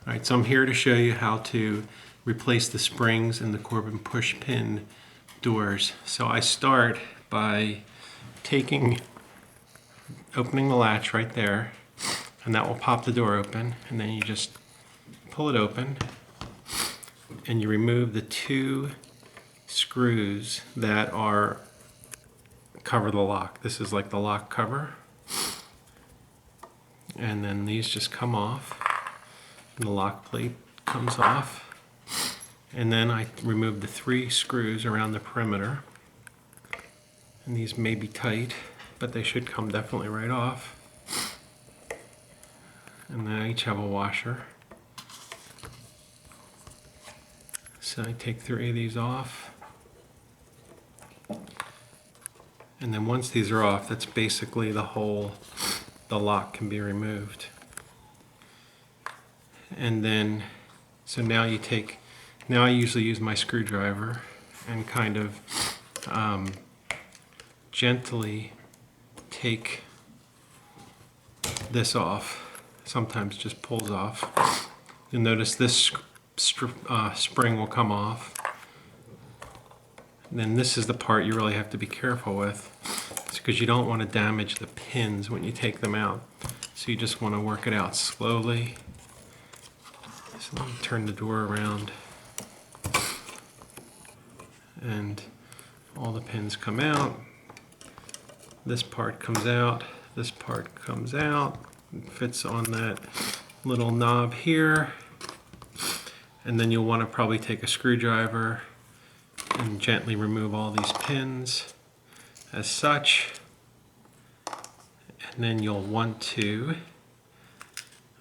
Alright, so I'm here to show you how to replace the springs in the Corbin push pin doors. So I start by opening the latch right there, and that will pop the door open, and then you just pull it open and you remove the two screws that cover the lock. This is like the lock cover, and then these just come off. And the lock plate comes off, and then I remove the three screws around the perimeter, and these may be tight, but they should come definitely right off. And they each have a washer, so I take three of these off, and then once these are off, that's basically the lock can be removed. And then, so now I usually use my screwdriver and kind of gently take this off. Sometimes just pulls off. You'll notice this spring will come off. And then this is the part you really have to be careful with. It's because you don't want to damage the pins when you take them out. So you just want to work it out slowly. So let me turn the door around, and all the pins come out. This part comes out, this part comes out. It fits on that little knob here. And then you'll want to probably take a screwdriver and gently remove all these pins as such. And then you'll want to,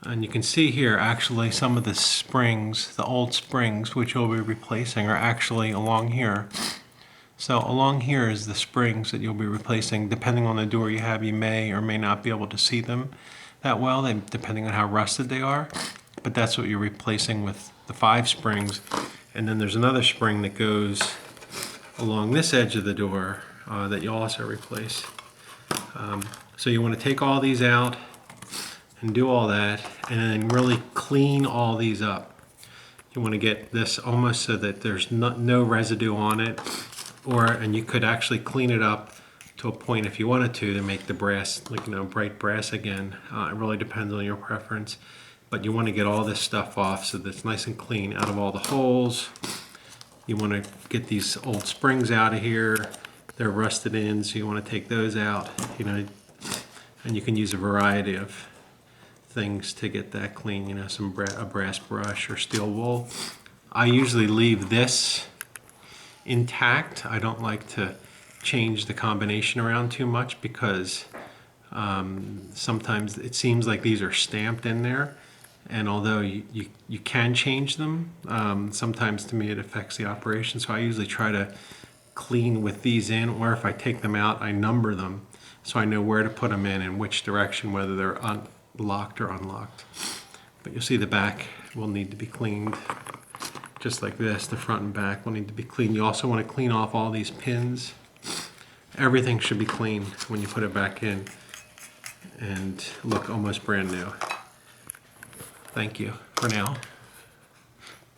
and you can see here actually some of the springs, the old springs which you'll be replacing, are actually along here. So along here is the springs that you'll be replacing. Depending on the door you have, you may or may not be able to see them that well, depending on how rusted they are. But that's what you're replacing with the 5 springs. And then there's another spring that goes along this edge of the door that you'll also replace. So you want to take all these out and do all that, and then really clean all these up. You want to get this almost so that there's no residue on it, and you could actually clean it up to a point if you wanted to make the brass, like, bright brass again. It really depends on your preference, but you want to get all this stuff off so that it's nice and clean out of all the holes. You want to get these old springs out of here. They're rusted in, so you want to take those out. And you can use a variety of things to get that clean, a brass brush or steel wool. I usually leave this intact. I don't like to change the combination around too much because sometimes it seems like these are stamped in there, and although you can change them, sometimes to me it affects the operation. So I usually try to clean with these in, or if I take them out, I number them so I know where to put them in which direction, whether they're locked or unlocked. But you'll see the back will need to be cleaned just like this. The front and back will need to be cleaned. You also want to clean off all these pins. Everything should be clean when you put it back in and look almost brand new. Thank you for now.